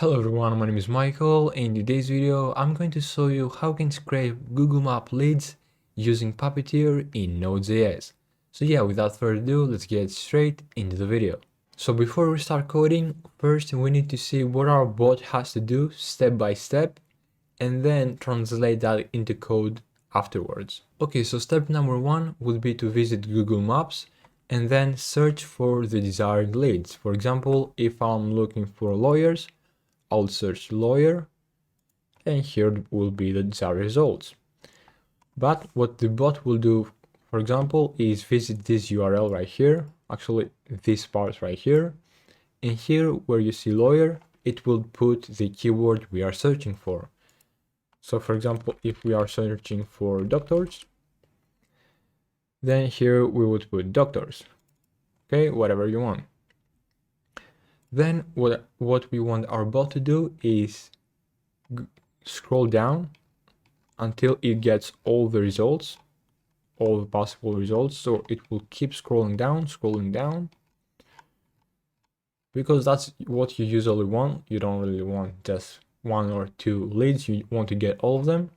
Hello everyone, my name is Michael. In today's video, I'm going to show you how you can scrape Google Map leads using Puppeteer in Node.js. So yeah, without further ado, let's get straight into the video. So before we start coding, first we need to see what our bot has to do step by step, and then translate that into code afterwards. Okay, so step number one would be to visit Google Maps and then search for the desired leads. For example, if I'm looking for lawyers, I'll search lawyer, and here will be the desired results. But what the bot will do, for example, is visit this URL right here, actually this part right here, and here where you see lawyer, it will put the keyword we are searching for. So for example, if we are searching for doctors, then here we would put doctors, okay, whatever you want. Then what we want our bot to do is scroll down until it gets all the results, all the possible results. So it will keep scrolling down, because that's what you usually want. You don't really want just one or two leads, you want to get all of them.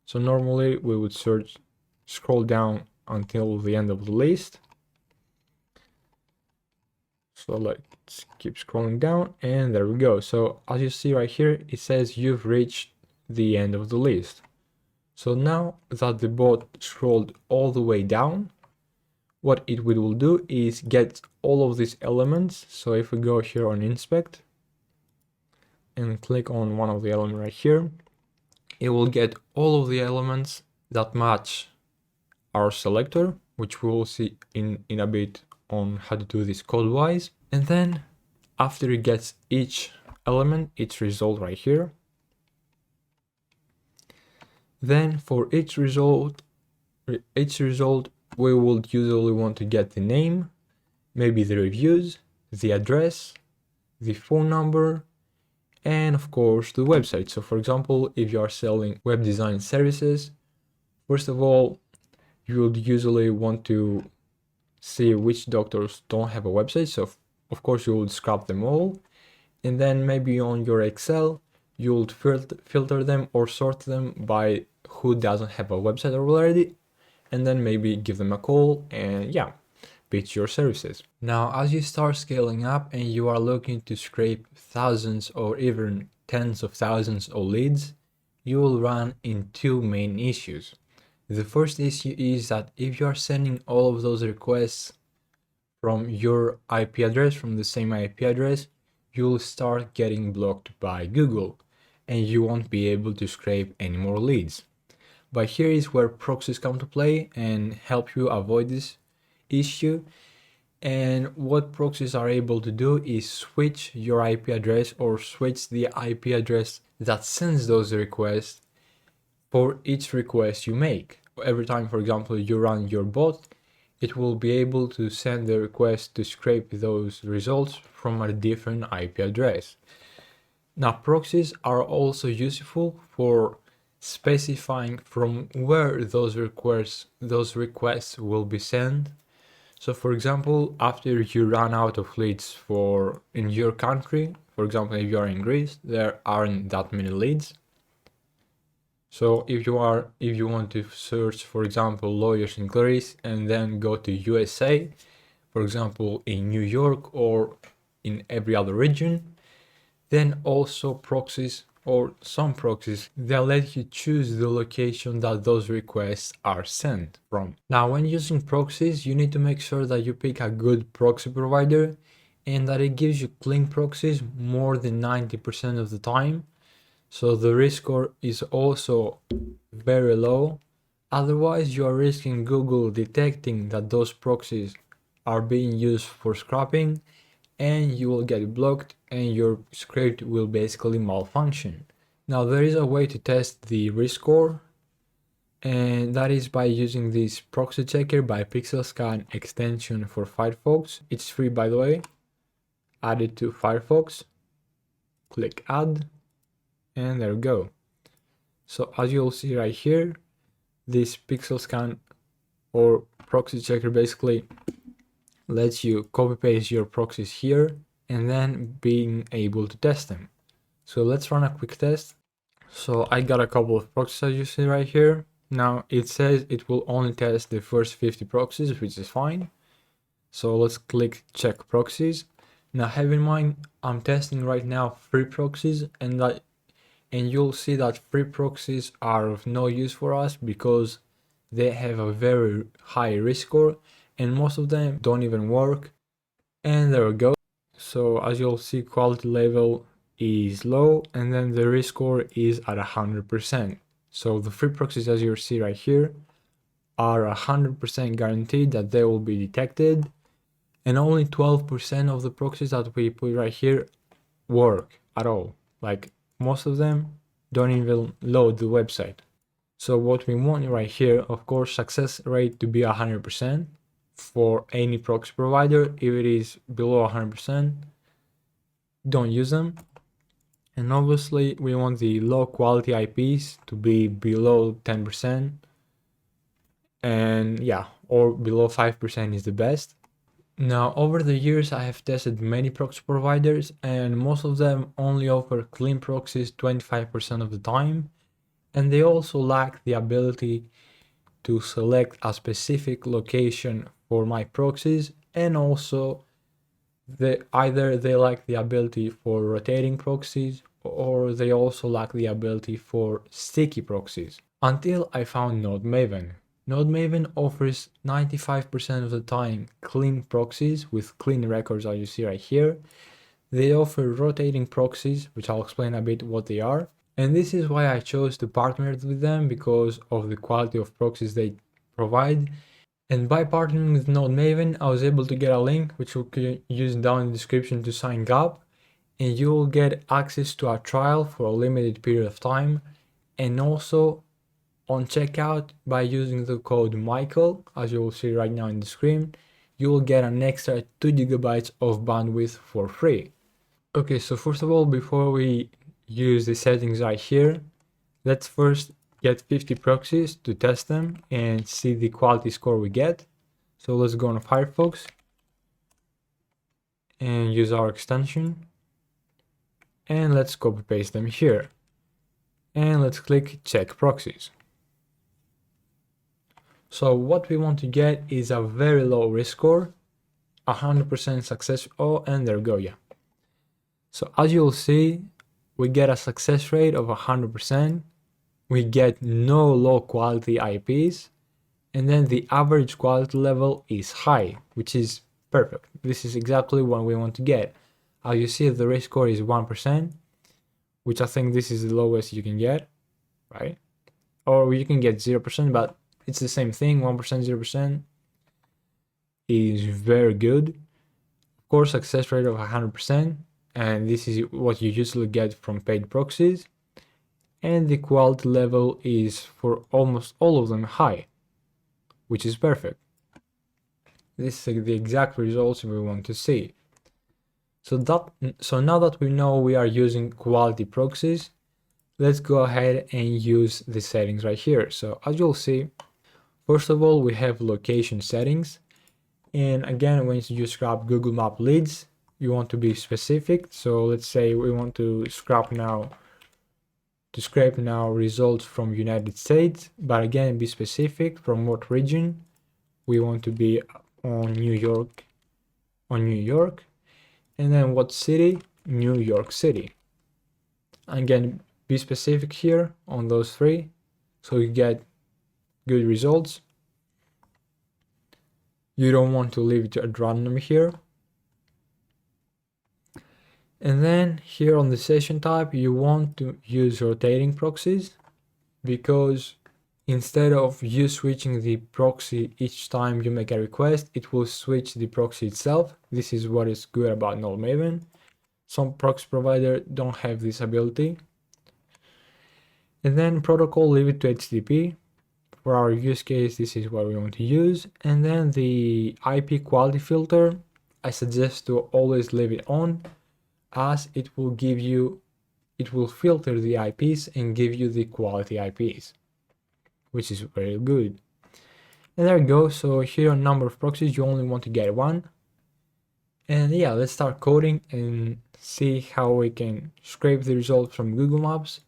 So normally we would scroll down until the end of the list. So let's keep scrolling down, and there we go. So as you see right here, it says you've reached the end of the list. So now that the bot scrolled all the way down, what it will do is get all of these elements. So if we go here on inspect and click on one of the elements right here, it will get all of the elements that match our selector, which we will see in a bit on how to do this code-wise. And then after it gets each element, its result right here, then for each result we will usually want to get the name, maybe the reviews, the address, the phone number, and of course the website. So for example, if you are selling web design services, first of all, you would usually want to see which doctors don't have a website. So of course you would scrap them all, and then maybe on your Excel you would filter them or sort them by who doesn't have a website already, and then maybe give them a call and yeah, pitch your services. Now as you start scaling up and you are looking to scrape thousands or even tens of thousands of leads, you will run into two main issues. The first issue is that if you are sending all of those requests from your IP address, from the same IP address, you'll start getting blocked by Google and you won't be able to scrape any more leads. But here is where proxies come to play and help you avoid this issue. And what proxies are able to do is switch your IP address or switch the IP address that sends those requests for each request you make. Every time, for example, you run your bot, it will be able to send the request to scrape those results from a different IP address. Now, proxies are also useful for specifying from where those requests will be sent. So for example, after you run out of leads in your country, for example, if you are in Greece, there aren't that many leads. So if you want to search, for example, lawyers in Greece and then go to USA, for example, in New York or in every other region, then also proxies or some proxies, they'll let you choose the location that those requests are sent from. Now, when using proxies, you need to make sure that you pick a good proxy provider and that it gives you clean proxies more than 90% of the time. So the risk score is also very low. Otherwise, you are risking Google detecting that those proxies are being used for scrapping, and you will get blocked and your script will basically malfunction. Now there is a way to test the risk score, and that is by using this proxy checker by PixelScan extension for Firefox. It's free, by the way. Add it to Firefox, click add, and there we go. So as you'll see right here, this PixelScan or proxy checker basically lets you copy paste your proxies here and then being able to test them. So let's run a quick test. So I got a couple of proxies as you see right here. Now it says it will only test the first 50 proxies, which is fine. So let's click check proxies. Now have in mind, I'm testing right now free proxies, and you'll see that free proxies are of no use for us because they have a very high risk score and most of them don't even work. And there we go. So as you'll see, quality level is low and then the risk score is at 100%. So the free proxies, as you see right here, are 100% guaranteed that they will be detected, and only 12% of the proxies that we put right here work at all. Like most of them don't even load the website. So what we want right here, of course, success rate to be 100% for any proxy provider. If it is below 100%, don't use them. And obviously we want the low quality IPs to be below 10%, and yeah, or below 5% is the best. Now over the years I have tested many proxy providers and most of them only offer clean proxies 25% of the time, and they also lack the ability to select a specific location for my proxies, and also either they lack the ability for rotating proxies or they also lack the ability for sticky proxies. Until I found NodeMaven. NodeMaven offers 95% of the time clean proxies with clean records, as you see right here. They offer rotating proxies, which I'll explain a bit what they are. And this is why I chose to partner with them, because of the quality of proxies they provide. And by partnering with NodeMaven, I was able to get a link which you can use down in the description to sign up, and you will get access to a trial for a limited period of time. And also on checkout, by using the code Michael, as you will see right now in the screen, you will get an extra 2 GB of bandwidth for free. Okay, so first of all, before we use the settings right here, let's first get 50 proxies to test them and see the quality score we get. So let's go on Firefox and use our extension, and let's copy paste them here, and let's click check proxies. So what we want to get is a very low risk score, 100% success. Oh, and there we go, yeah. So as you'll see, we get a success rate of 100%. We get no low quality IPs, and then the average quality level is high, which is perfect. This is exactly what we want to get. As you see, the risk score is 1%, which I think this is the lowest you can get, right? Or you can get 0%, but it's the same thing. 1%, 0% is very good. Of course, success rate of 100%, and this is what you usually get from paid proxies. And the quality level is for almost all of them high, which is perfect. This is the exact results we want to see. So now that we know we are using quality proxies, let's go ahead and use the settings right here. So as you'll see, first of all, we have location settings. And again, when you scrap Google Map leads, you want to be specific. So let's say we want to scrape now results from United States, but again, be specific from what region. We want to be on New York, and then what city? New York City. Again, be specific here on those three, so you get good results. You don't want to leave it at random here. And then here on the session type, you want to use rotating proxies, because instead of you switching the proxy each time you make a request, it will switch the proxy itself. This is what is good about NodeMaven. Some proxy providers don't have this ability. And then protocol, leave it to HTTP. For our use case, this is what we want to use. And then the IP quality filter, I suggest to always leave it on, as it will filter the IPs and give you the quality IPs, which is very good. And there we go. So here on number of proxies, you only want to get one. And yeah, let's start coding and see how we can scrape the results from Google Maps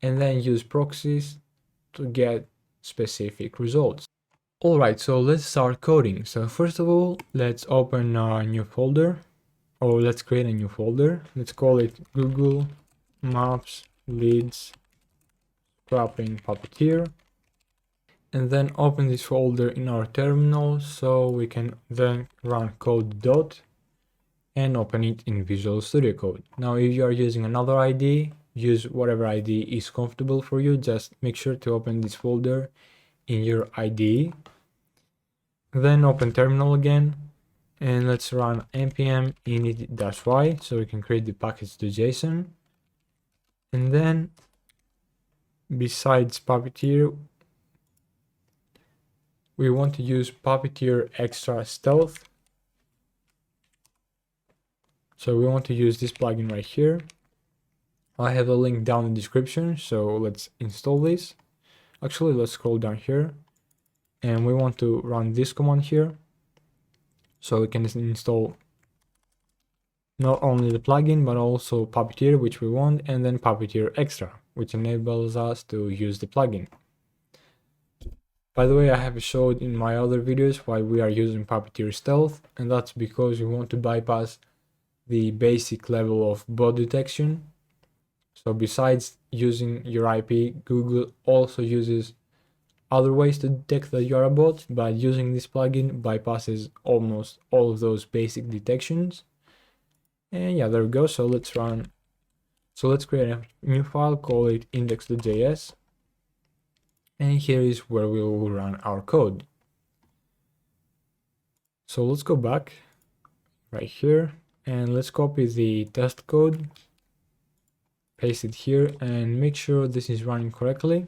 and then use proxies to get specific results. Alright, so let's start coding. So first of all, let's open a new folder, or let's create a new folder. Let's call it Google Maps Leads Scrapping Puppeteer. And then open this folder in our terminal so we can then run code dot and open it in Visual Studio Code. Now if you are using another IDE, use whatever IDE is comfortable for you. Just make sure to open this folder in your IDE. Then open terminal again and let's run npm init-y so we can create the package.json. And then besides Puppeteer, we want to use Puppeteer Extra Stealth. So we want to use this plugin right here. I have a link down in the description, so let's install this. Actually, let's scroll down here and we want to run this command here. So we can install not only the plugin, but also Puppeteer, which we want, and then Puppeteer Extra, which enables us to use the plugin. By the way, I have showed in my other videos why we are using Puppeteer Stealth, and that's because we want to bypass the basic level of bot detection. So besides using your IP, Google also uses other ways to detect that you are a bot, but using this plugin bypasses almost all of those basic detections. And yeah, there we go. So let's create a new file, call it index.js. And here is where we will run our code. So let's go back right here and let's copy the test code, paste it here, and make sure this is running correctly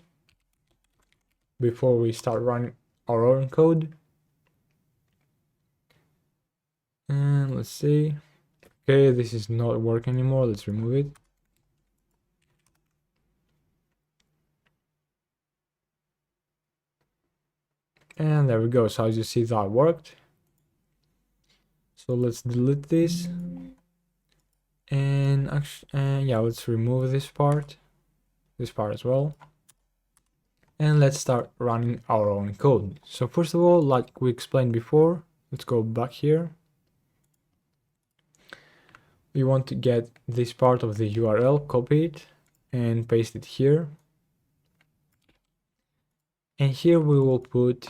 before we start running our own code. And let's see. Okay, this is not working anymore. Let's remove it. And there we go. So as you see, that worked. So let's delete this. And yeah, let's remove this part as well. And let's start running our own code. So first of all, like we explained before, let's go back here. We want to get this part of the URL, copy it and paste it here. And here we will put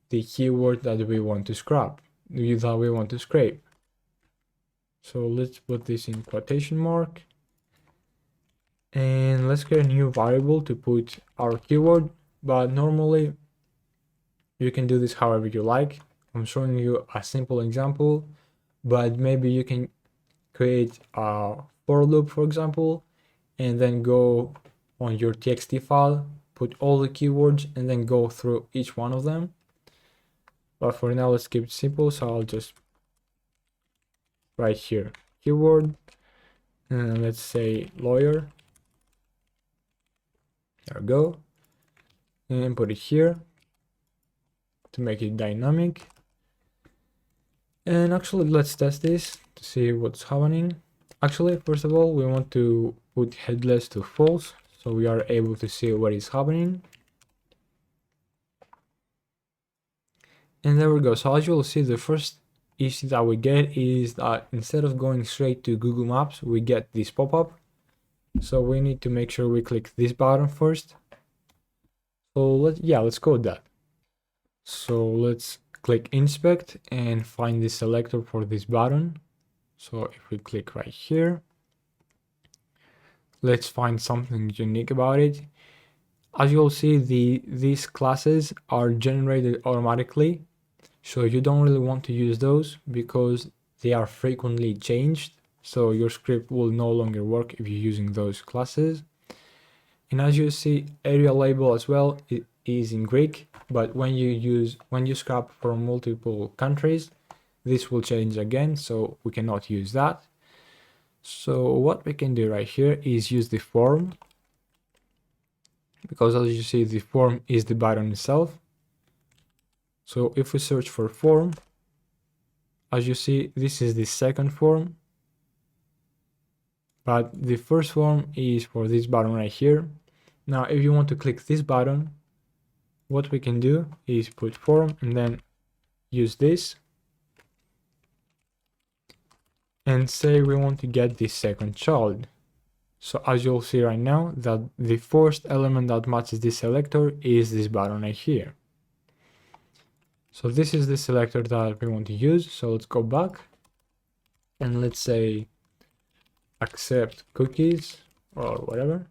the keyword that we want to scrape. So let's put this in quotation mark. And let's create a new variable to put our keyword, but normally you can do this however you like. I'm showing you a simple example, but maybe you can create a for loop, for example, and then go on your txt file, put all the keywords, and then go through each one of them. But for now, let's keep it simple. So I'll just write here keyword, and let's say lawyer. There we go. And put it here to make it dynamic. And actually, let's test this to see what's happening. Actually, first of all, we want to put headless to false, so we are able to see what is happening. And there we go. So as you will see, the first issue that we get is that instead of going straight to Google Maps, we get this pop-up. So we need to make sure we click this button first. So let's code that. So let's click inspect and find the selector for this button. So if we click right here, let's find something unique about it. As you'll see, these classes are generated automatically, so you don't really want to use those because they are frequently changed. So your script will no longer work if you're using those classes. And as you see, area label as well, it is in Greek, but when you scrap from multiple countries, this will change again, so we cannot use that. So what we can do right here is use the form, because as you see, the form is the button itself. So if we search for form, as you see, this is the second form. but the first form is for this button right here. Now, if you want to click this button, what we can do is put form and then use this and say we want to get the second child. So as you'll see right now, that the first element that matches this selector is this button right here. So this is the selector that we want to use. So let's go back and let's say accept cookies or whatever.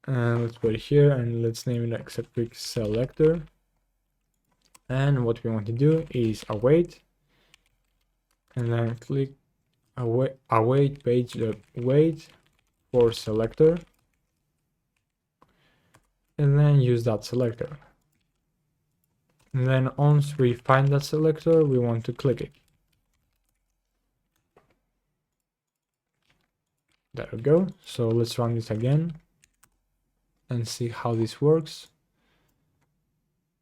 And let's put it here and let's name it accept cookies selector. And what we want to do is await and then click await page wait for selector and then use that selector. And then once we find that selector, we want to click it. There we go. So let's run this again and see how this works.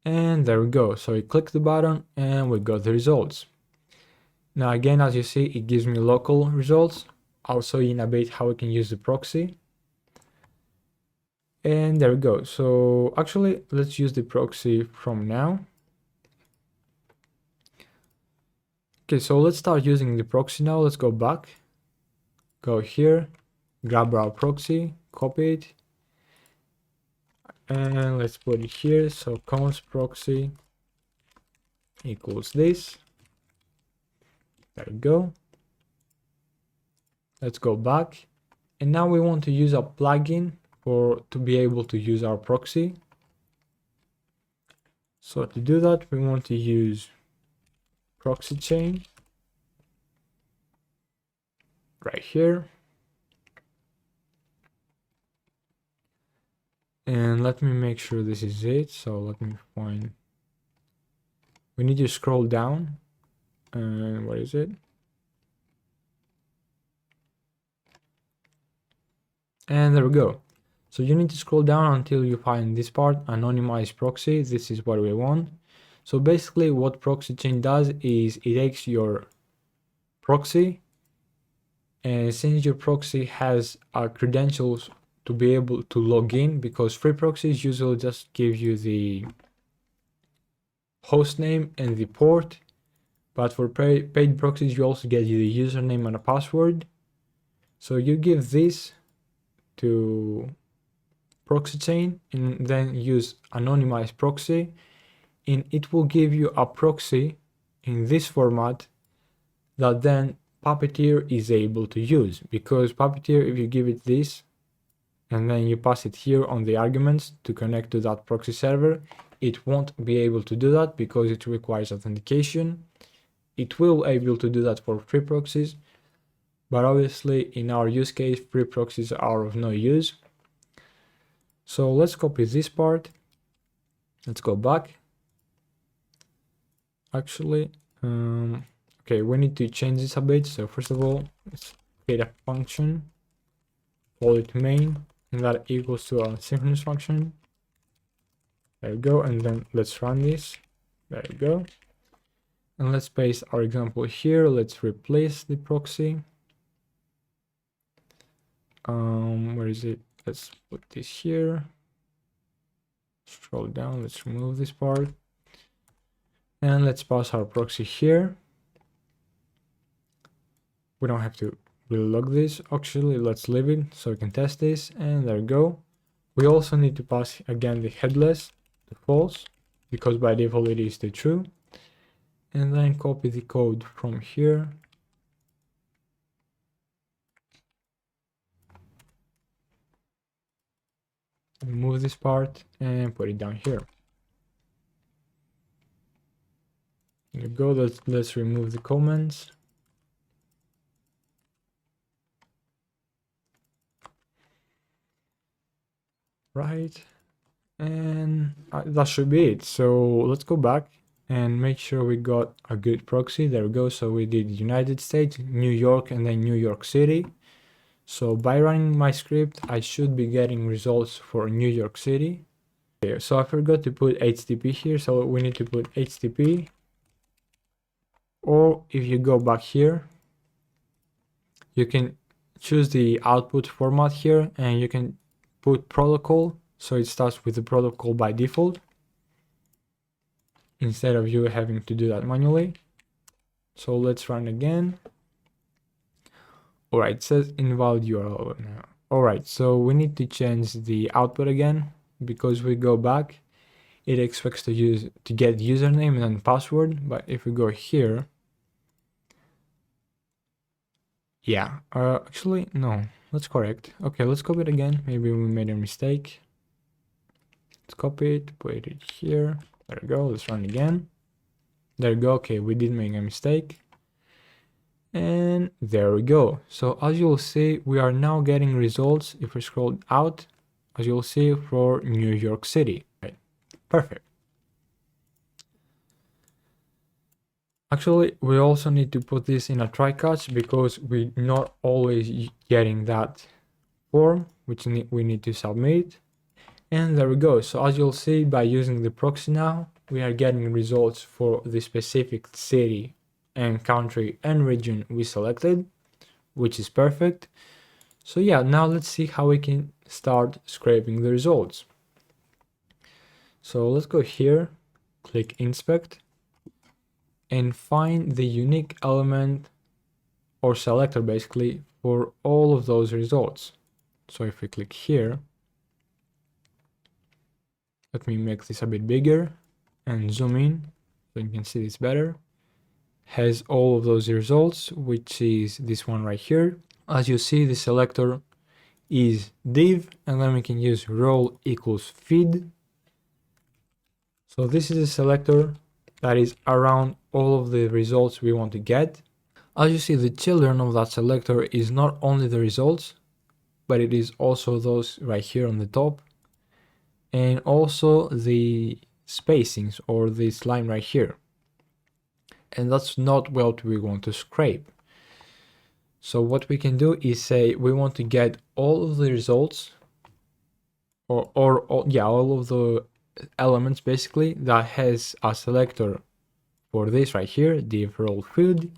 And there we go. So we click the button and we got the results. Now again, as you see, it gives me local results. I'll show you in a bit how we can use the proxy. And there we go. So actually, let's use the proxy from now. Okay, so let's start using the proxy now. Let's go back, go here, grab our proxy, copy it, and let's put it here. So const proxy equals this. There we go. Let's go back. And now we want to use a plugin to be able to use our proxy. So to do that, we want to use proxy chain right here. And let me make sure this is it. So let me find, we need to scroll down. And what is it? And there we go. So you need to scroll down until you find this part, anonymized proxy. This is what we want. So basically what proxy chain does is it takes your proxy, and since your proxy has credentials to be able to log in, because free proxies usually just give you the host name and the port, but for paid proxies you also get the username and a password. So you give this to proxy chain and then use anonymized proxy, and it will give you a proxy in this format that then Puppeteer is able to use. Because Puppeteer, if you give it this and then you pass it here on the arguments to connect to that proxy server, it won't be able to do that because it requires authentication. It will be able to do that for free proxies, but obviously in our use case, free proxies are of no use. So let's copy this part. Let's go back. Actually, okay, we need to change this a bit. So first of all, let's create a function, call it main, and that equals to a synchronous function. There we go. And then let's run this. There we go. And let's paste our example here. Let's replace the proxy. Where is it? Let's put this here. Scroll down. Let's remove this part. And let's pass our proxy here. We don't have to really log this. Actually, let's leave it so we can test this. And there we go. We also need to pass again the headless to false, because by default it is to true. And then copy the code from here. Remove this part and put it down here. There you go. Let's remove the comments. Right, and that should be it. So let's go back and make sure we got a good proxy. There we go. So we did United States, New York, and then New York City. So by running my script, I should be getting results for New York City. Okay, so I forgot to put HTTP here, so we need to put HTTP. Or if you go back here, you can choose the output format here, and you can put protocol, so it starts with the protocol by default instead of you having to do that manually. So let's run again. Alright, it says invalid URL now. Alright, so we need to change the output again, because we go back, it expects to get username and then password. But if we go here, yeah, actually no, that's correct. Okay, let's copy it again. Maybe we made a mistake. Let's copy it, put it here. There we go. Let's run again. There we go. Okay, we did make a mistake. And there we go. So as you'll see, we are now getting results. If we scroll out, as you'll see, for New York City. Right. Perfect. Actually, we also need to put this in a try catch, because we're not always getting that form, which we need to submit. And there we go. So as you'll see, by using the proxy now, we are getting results for the specific city and country and region we selected, which is perfect. So yeah, now let's see how we can start scraping the results. So let's go here, click inspect, and find the unique element or selector basically for all of those results. So if we click here, let me make this a bit bigger and zoom in so you can see this better. Has all of those results, which is this one right here. As you see, the selector is div, and then we can use role equals feed. So this is a selector that is around all of the results we want to get. As you see, the children of that selector is not only the results, but it is also those right here on the top, and also the spacings or this line right here. And that's not what we want to scrape. So what we can do is say we want to get all of the results, or all of the elements basically that has a selector for this right here, div role feed,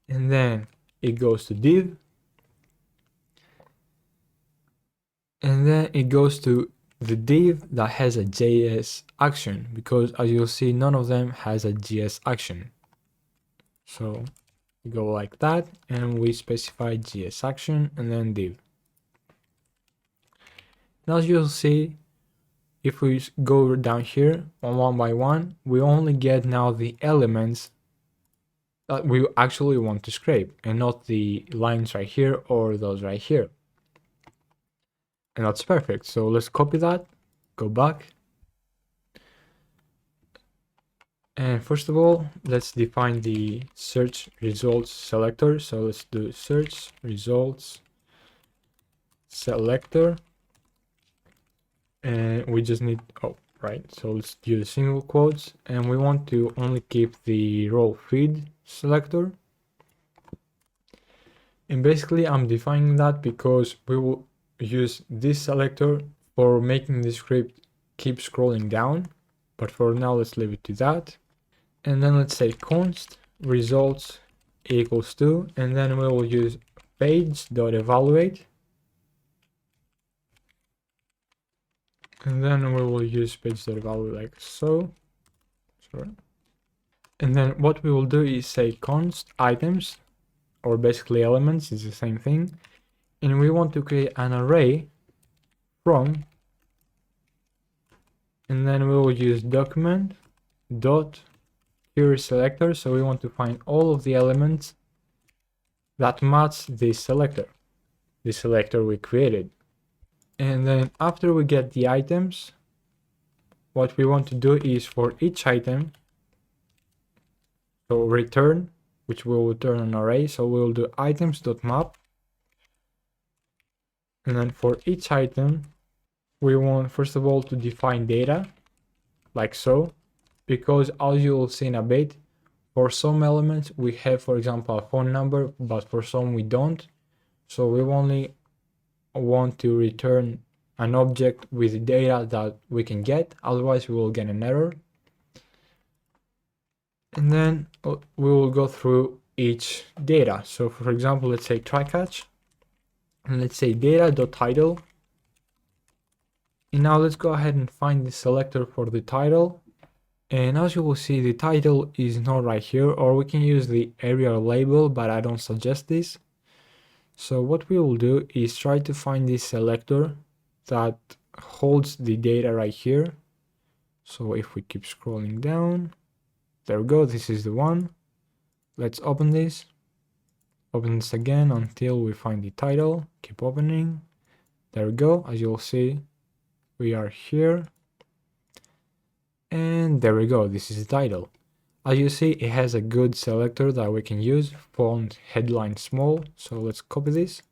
and then it goes to div, and then it goes to the div that has a JS action, because as you'll see, none of them has a JS action. So we go like that, and we specify JS action and then div. Now as you'll see, if we go down here one by one, we only get now the elements that we actually want to scrape, and not the lines right here or those right here. And that's perfect. So let's copy that, go back. And first of all, let's define the search results selector. So let's do search results selector. And we just need, so let's use single quotes, and we want to only keep the role feed selector. And basically I'm defining that because we will use this selector for making the script keep scrolling down, but for now let's leave it to that. And then let's say const results equals to, and then we will use page.evaluate, and then we will use page.evaluate like so. Sorry. And then what we will do is say const items, or basically elements, is the same thing, and we want to create an array from, and then we will use document dot query selector. So we want to find all of the elements that match this selector we created. And then after we get the items, what we want to do is for each item, so return, which will return an array. So we'll do items.map, and then for each item we want first of all to define data like so, because as you'll see in a bit, for some elements we have, for example, a phone number, but for some we don't. So we only want to return an object with data that we can get, otherwise we will get an error. And then we will go through each data. So for example, let's say try catch, and let's say data.title. And now let's go ahead and find the selector for the title. And as you will see, the title is not right here, or we can use the area label, but I don't suggest this. So what we will do is try to find this selector that holds the data right here. So if we keep scrolling down, there we go, this is the one. Let's open this again until we find the title. Keep opening. There we go. As you'll see, we are here. And there we go, this is the title. As you see, it has a good selector that we can use, font headline small. So let's copy this.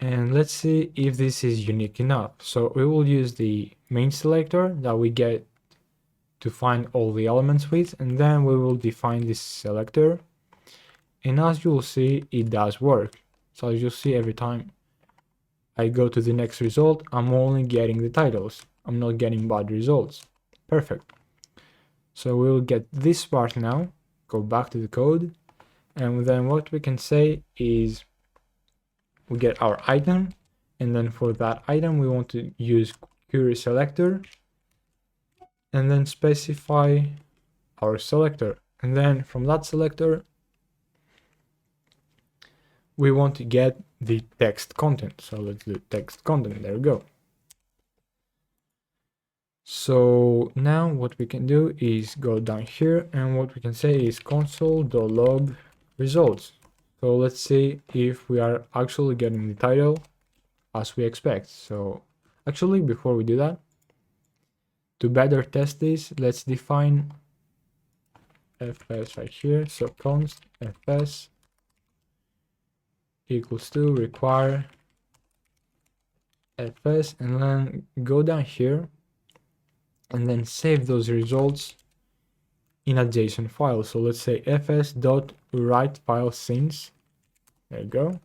And let's see if this is unique enough. So we will use the main selector that we get to find all the elements with, and then we will define this selector. And as you will see, it does work. So as you'll see, every time I go to the next result, I'm only getting the titles. I'm not getting bad results. Perfect. So we'll get this part now, go back to the code, and then what we can say is we get our item, and then for that item we want to use query selector, and then specify our selector. And then from that selector, we want to get the text content. So let's do text content, there we go. So now what we can do is go down here, and what we can say is console.log results. So let's see if we are actually getting the title as we expect. So actually, before we do that, to better test this, let's define fs right here. So const fs equals to require fs, and then go down here and then save those results in a JSON file. So let's say fs.write file since, there you go,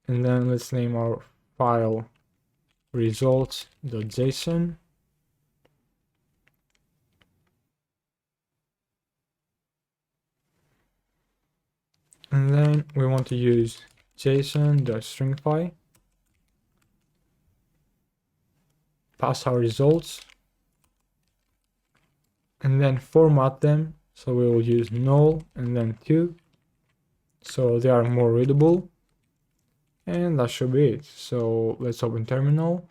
and then let's name our file results.json. And then we want to use json.stringify, pass our results, and then format them. So we will use null and then 2, so they are more readable, and that should be it. So let's open terminal,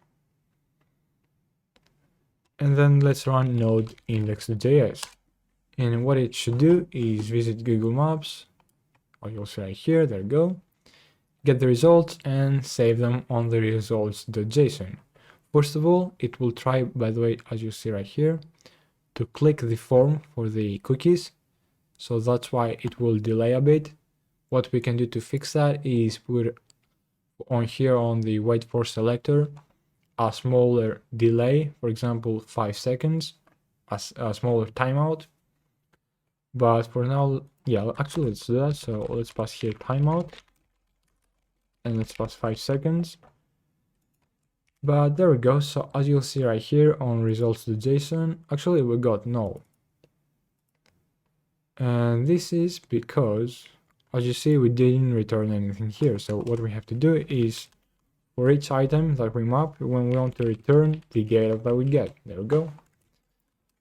and then let's run node index.js. And what it should do is visit Google Maps, or you'll see right here, there you go, get the results and save them on the results.json. First of all, it will try, by the way, as you see right here, to click the form for the cookies. So that's why it will delay a bit. What we can do to fix that is put on here on the wait for selector a smaller delay, for example 5 seconds, as a smaller timeout. But for now, yeah, actually let's do that. So let's pass here timeout, and let's pass 5 seconds. But there we go. So as you'll see right here on results.json, actually we got null. And this is because, as you see, we didn't return anything here. So what we have to do is, for each item that we map, when we want to return the data that we get. There we go.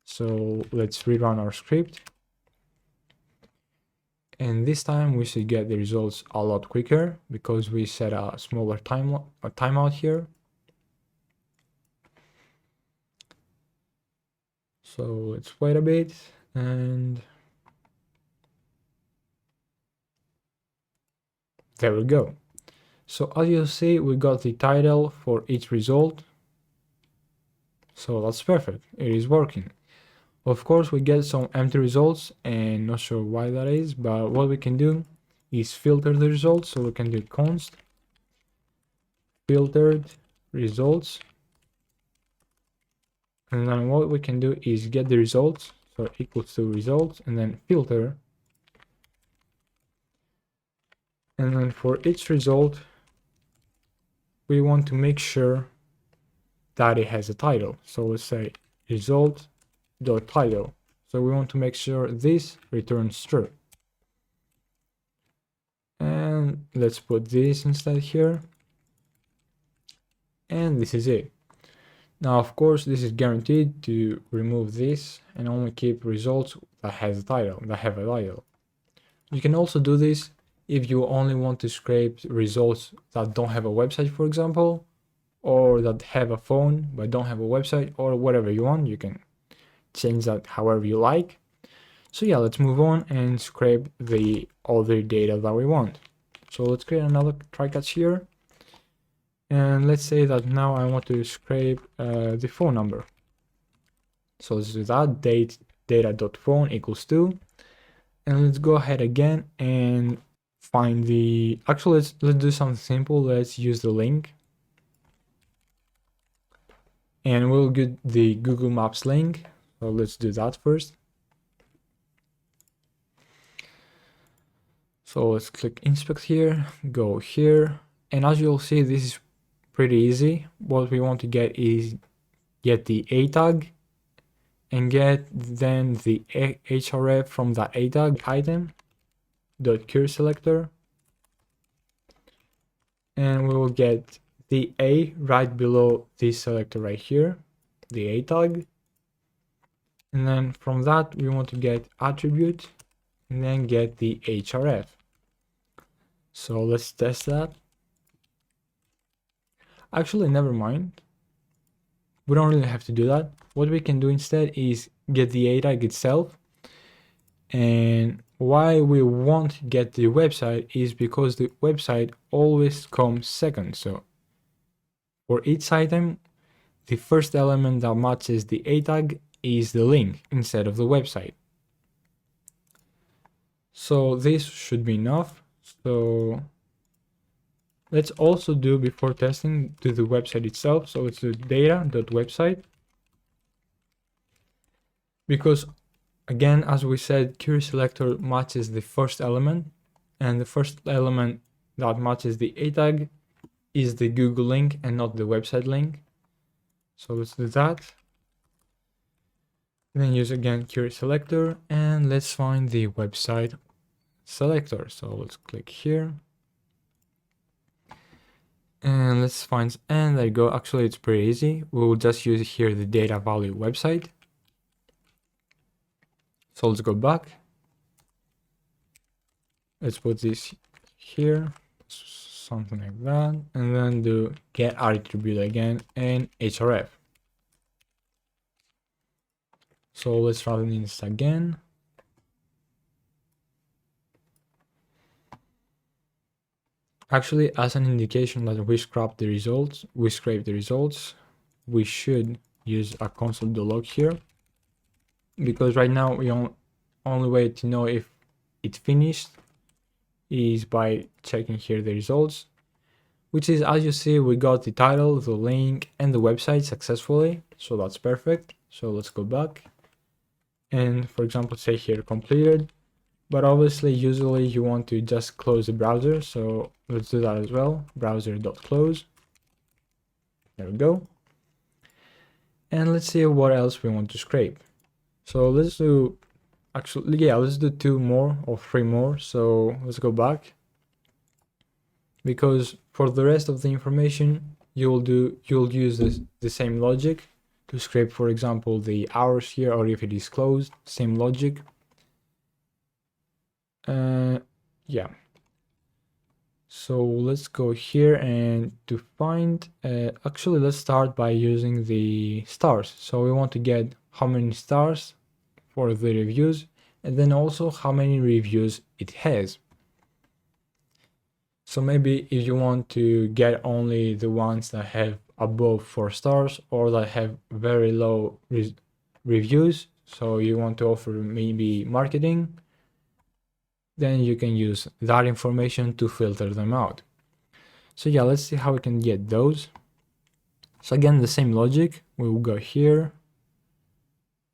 So let's rerun our script. And this time we should get the results a lot quicker because we set a smaller timeout here. So let's wait a bit, and there we go. So as you see, we got the title for each result. So that's perfect, it is working. Of course, we get some empty results, and not sure why that is, but what we can do is filter the results. So we can do const filtered results, and then what we can do is get the results, so equals to results, and then filter, and then for each result we want to make sure that it has a title. So let's say result.title. So we want to make sure this returns true. And let's put this instead here. And this is it. Now, of course, this is guaranteed to remove this and only keep results that have a title. You can also do this if you only want to scrape results that don't have a website, for example, or that have a phone but don't have a website, or whatever you want. You can change that however you like. So yeah, let's move on and scrape the other data that we want. So let's create another try catch here. And let's say that now I want to scrape the phone number. So let's do that, data.phone equals 2. And let's go ahead again and find the, actually let's do something simple. Let's use the link. And we'll get the Google Maps link. So let's do that first. So let's click inspect here, go here. And as you'll see, this is pretty easy. What we want to get is get the A tag and get then the href from that A tag item dot query selector. And we will get the A right below this selector right here, the A tag. And then from that, we want to get attribute and then get the href. So let's test that. Actually, never mind. We don't really have to do that. What we can do instead is get the A tag itself. And why we won't get the website is because the website always comes second. So for each item, the first element that matches the A tag is the link instead of the website. So this should be enough. So let's also do, before testing, to the website itself. So let's do data.website. Because again, as we said, query selector matches the first element, and the first element that matches the A tag is the Google link and not the website link. So let's do that. Then use again query selector, and let's find the website selector. So let's click here. And let's find, and there you go. Actually, it's pretty easy. We'll just use here the data value website. So let's go back. Let's put this here, something like that, and then do get attribute again and href. So let's run this again. Actually, as an indication that we scrape the results, we should use a console.log here, because right now we only way to know if it finished is by checking here the results, which is, as you see, we got the title, the link, and the website successfully. So that's perfect. So let's go back and, for example, say here completed. But obviously, usually you want to just close the browser. So let's do that as well. Browser.close. There we go. And let's see what else we want to scrape. So let's do, actually, yeah, let's do 2 more or 3 more. So let's go back, because for the rest of the information, you'll use the same logic to scrape, for example, the hours here, or if it is closed, same logic. Yeah. So let's go here, and to find, actually, let's start by using the stars. So we want to get how many stars for the reviews, and then also how many reviews it has. So maybe if you want to get only the ones that have above 4 stars or that have very low reviews, so you want to offer maybe marketing, then you can use that information to filter them out. So yeah, let's see how we can get those. So again, the same logic, we will go here,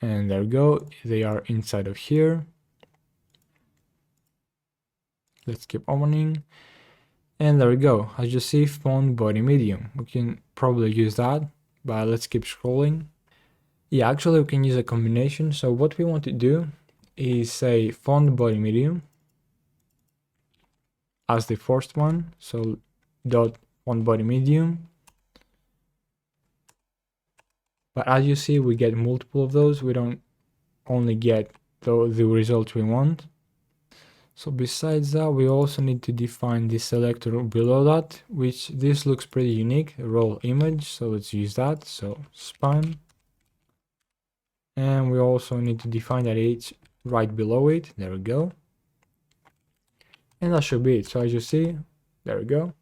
and there we go, they are inside of here. Let's keep opening, and there we go. As you see, font, body, medium, we can probably use that, but let's keep scrolling. Yeah, actually we can use a combination. So what we want to do is say font, body, medium. as the first one, so dot font body medium. But as you see, we get multiple of those. We don't only get the result we want. So besides that, we also need to define the selector below that, which this looks pretty unique, role image. So let's use that. So span. And we also need to define that it's right below it. There we go. And that should be it. So as you see, there we go.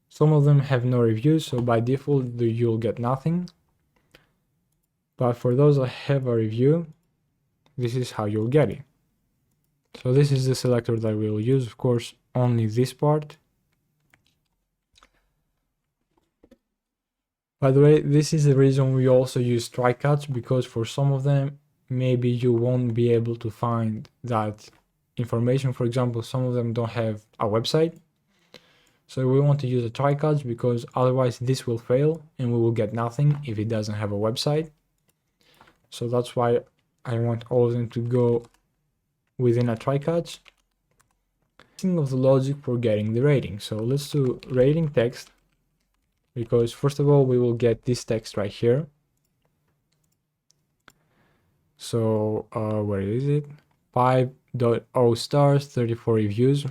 Some of them have no reviews, so by default you'll get nothing. But for those that have a review, this is how you'll get it. So this is the selector that we'll use, of course, only this part. By the way, this is the reason we also use try-catch, because for some of them, maybe you won't be able to find that information. For example, some of them don't have a website. So we want to use a try-catch because otherwise this will fail and we will get nothing if it doesn't have a website. So that's why I want all of them to go within a try-catch. Think of the logic for getting the rating. So let's do rating text, because first of all we will get this text right here. So where is it? 5.0 stars, 34 reviews.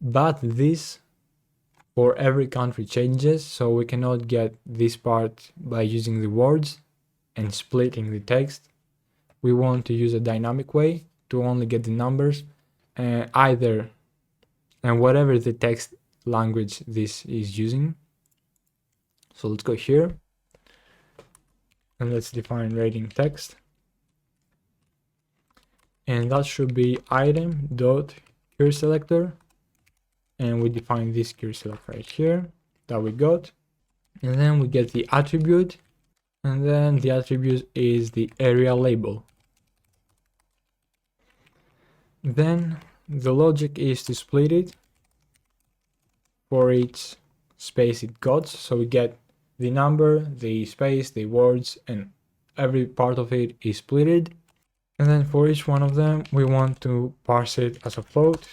But this for every country changes, so we cannot get this part by using the words and splitting the text. We want to use a dynamic way to only get the numbers, either and whatever the text language this is using. So let's go here and let's define rating text, and that should be item dot query selector, and we define this query select right here that we got, and then we get the attribute, and then the attribute is the area label. Then the logic is to split it for each space it got, so we get the number, the space, the words, and every part of it is splitted. And then for each one of them we want to parse it as a float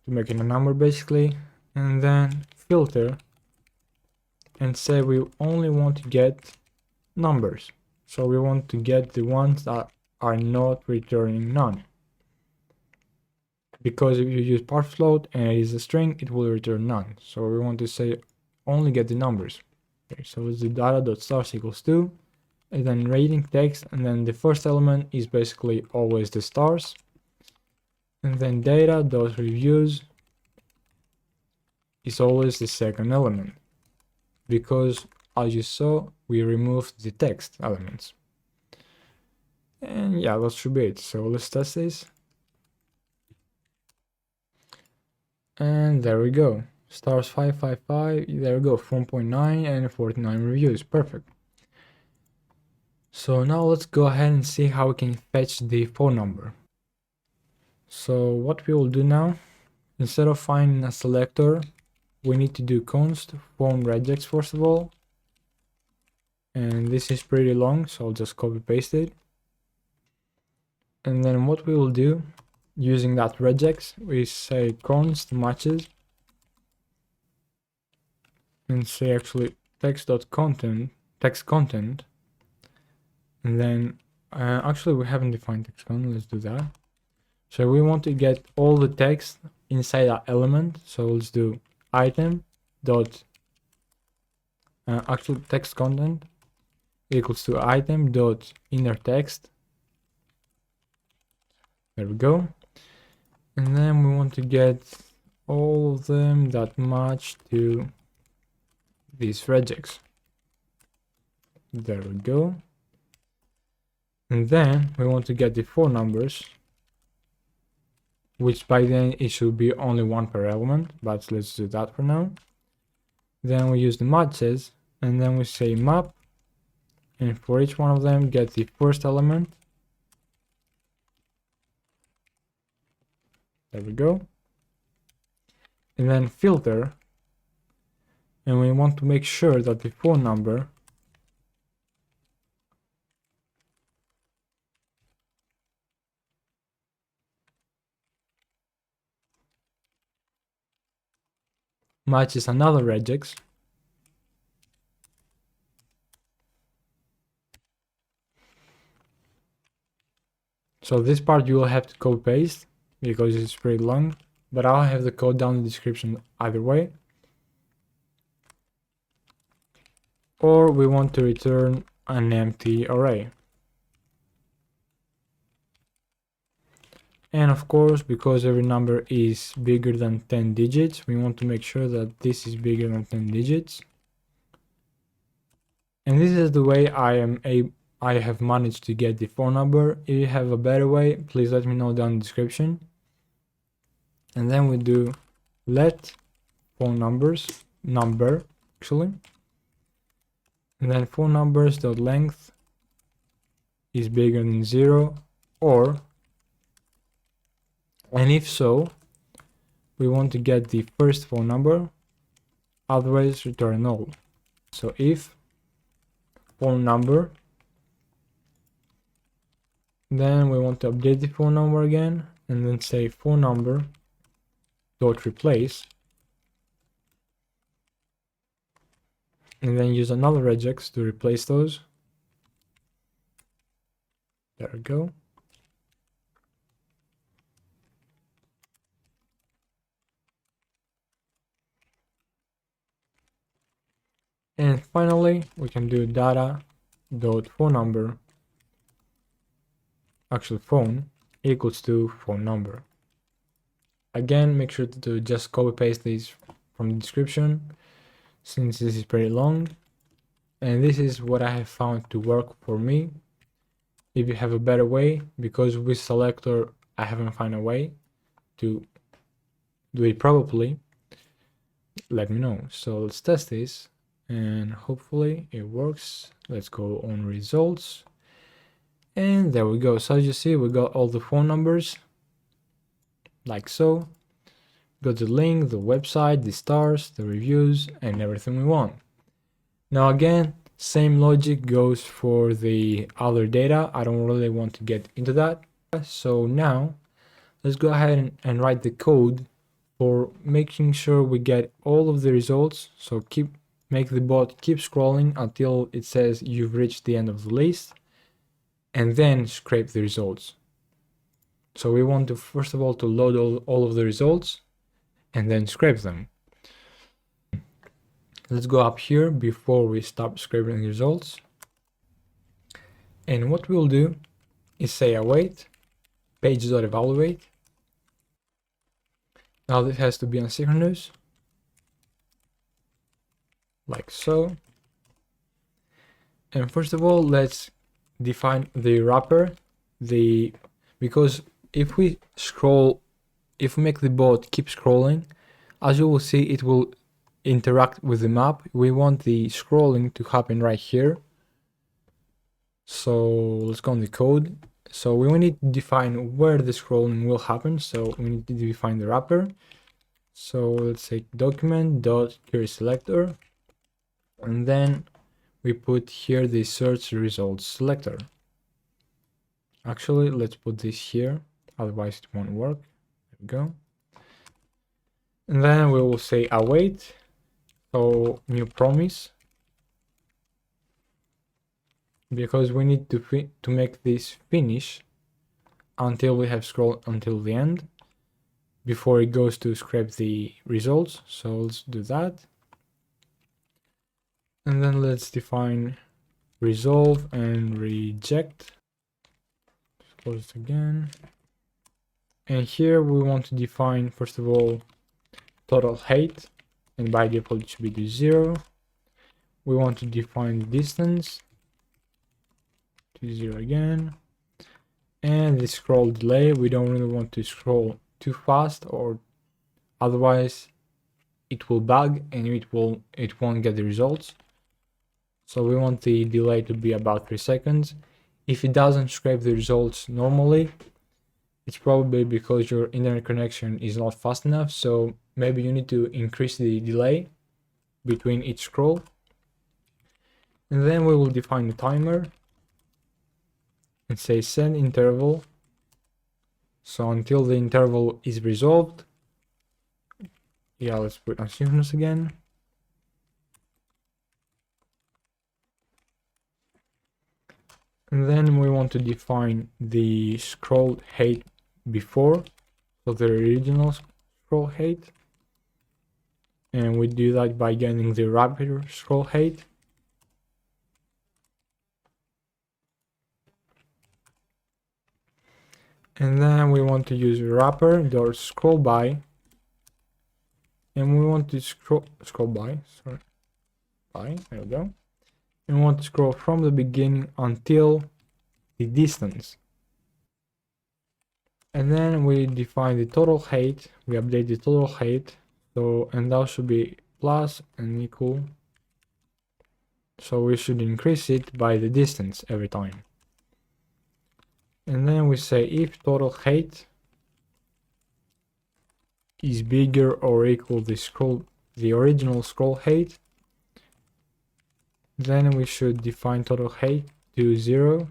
to make it a number basically, and then filter and say we only want to get numbers. So we want to get the ones that are not returning none, because if you use parse float and it is a string, it will return none. So we want to say only get the numbers. Okay, so let's do data.stars equals 2, and then rating text, and then the first element is basically always the stars, and then data.reviews is always the second element, because as you saw we removed the text elements. And yeah, that should be it. So let's test this. And there we go, stars 555, there we go, 4.9 and 49 reviews, perfect. So now let's go ahead and see how we can fetch the phone number. So what we will do now, instead of finding a selector, we need to do const phone regex first of all, and this is pretty long, so I'll just copy paste it. And then what we will do, using that regex, we say const matches and say actually text.content, text content, and then actually we haven't defined text content, let's do that. So we want to get all the text inside that element, so let's do item dot actual text content equals to item dot inner text. There we go. And then we want to get all of them that match to these regex. There we go. And then we want to get the phone numbers, which by then it should be only one per element, but let's do that for now. Then we use the matches, and then we say map, and for each one of them get the first element. There we go. And then filter, and we want to make sure that the phone number matches another regex. So this part you will have to copy paste because it's pretty long, but I'll have the code down in the description either way. Or we want to return an empty array. And of course, because every number is bigger than 10 digits, we want to make sure that this is bigger than 10 digits. And this is the way I have managed to get the phone number. If you have a better way, please let me know down in the description. And then we do let phone numbers number actually, and then phone numbers dot length is bigger than 0, or, and if so, we want to get the first phone number, otherwise return null. So if phone number, then we want to update the phone number again, and then say phone number dot replace, and then use another regex to replace those. There we go. And finally, we can do data dot phone number, actually phone, equals to phone number. Again, make sure to just copy paste this from the description, since this is pretty long. And this is what I have found to work for me. If you have a better way, because with selector I haven't found a way to do it properly, let me know. So let's test this and hopefully it works. Let's go on results, and there we go. So as you see, we got all the phone numbers like so. Got the link, the website, the stars, the reviews, and everything we want. Now again, same logic goes for the other data. I don't really want to get into that. So now let's go ahead and write the code for making sure we get all of the results. So make the bot keep scrolling until it says you've reached the end of the list, and then scrape the results. So we want to first of all to load all of the results and then scrape them. Let's go up here before we stop scraping the results. And what we'll do is say await page.evaluate. Now this has to be asynchronous, like so. And first of all, let's define the wrapper, because if we make the bot keep scrolling, as you will see, it will interact with the map. We want the scrolling to happen right here. So let's go on the code. So we need to define where the scrolling will happen. So we need to define the wrapper. So let's say document.querySelector, and then we put here the search results selector. Actually, let's put this here, otherwise it won't work. There we go. And then we will say await, so new promise, because we need to make this finish until we have scrolled until the end before it goes to scrape the results. So let's do that. And then let's define resolve and reject. Close it again. And here we want to define, first of all, total height, and by default it should be to 0. We want to define the distance to 0 again. And the scroll delay, we don't really want to scroll too fast, or otherwise it will bug and it won't get the results. So we want the delay to be about 3 seconds. If it doesn't scrape the results normally, it's probably because your internet connection is not fast enough. So maybe you need to increase the delay between each scroll. And then we will define the timer and say send interval. So until the interval is resolved, yeah, let's put asynchronous again. And then we want to define the scroll height before, so the original scroll height. And we do that by getting the wrapper scroll height. And then we want to use wrapper.scroll by, and we want to scroll by, there we go. And we want to scroll from the beginning until the distance. And then we define the total height, we update the total height, so, and that should be plus and equal. So we should increase it by the distance every time. And then we say if total height is bigger or equal to the original scroll height, then we should define total height to 0,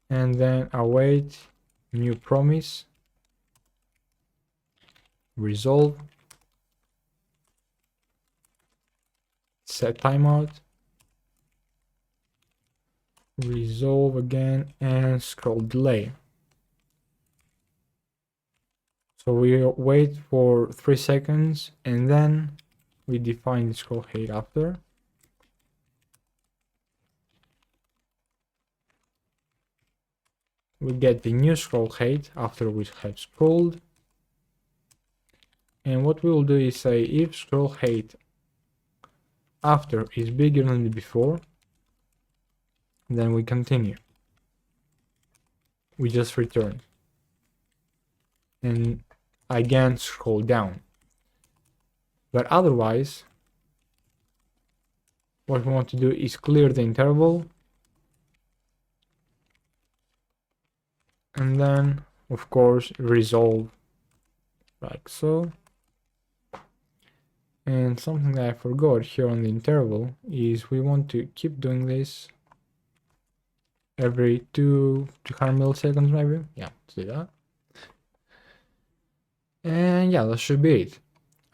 and then await new promise, resolve, set timeout, resolve again, and scroll delay. So we wait for 3 seconds, and then we define the scroll height after. We get the new scroll height after we have scrolled. And what we will do is say if scroll height after is bigger than the before, then we continue. We just return. And again scroll down. But otherwise, what we want to do is clear the interval, and then of course resolve like so. And something that I forgot here on the interval is we want to keep doing this every 200 milliseconds maybe. Yeah, let's do that. And yeah, that should be it.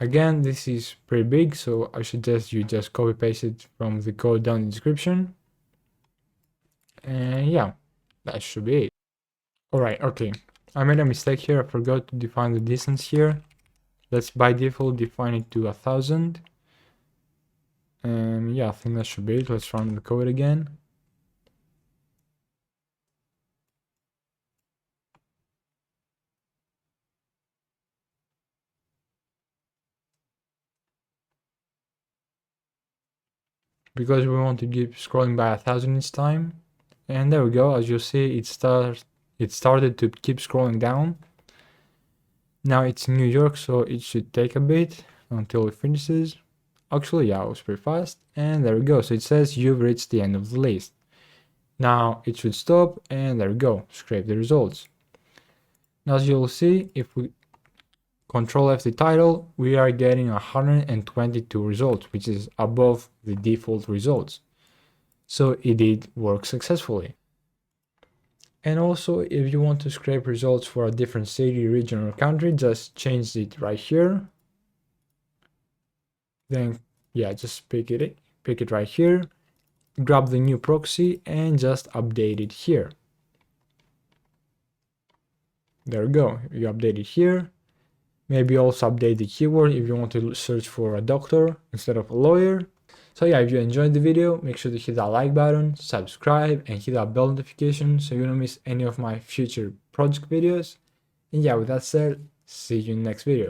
Again, this is pretty big, so I suggest you just copy paste it from the code down in the description. And yeah, that should be it. Alright, okay, I made a mistake here. I forgot to define the distance here. Let's by default define it to 1000. And yeah, I think that should be it. Let's run the code again. Because we want to keep scrolling by 1000 each time. And there we go, as you see, it started to keep scrolling down. Now it's in New York, so it should take a bit until it finishes. Actually, yeah, it was pretty fast. And there we go, so it says you've reached the end of the list. Now it should stop, and there we go, scrape the results. Now as you'll see, if we Control F the title, we are getting 122 results, which is above the default results. So it did work successfully. And also, if you want to scrape results for a different city, region, or country, just change it right here. Then, yeah, just pick it right here, grab the new proxy, and just update it here. There we go, you update it here. Maybe also update the keyword if you want to search for a doctor instead of a lawyer. So yeah, if you enjoyed the video, make sure to hit that like button, subscribe, and hit that bell notification so you don't miss any of my future project videos. And yeah, with that said, see you in the next video.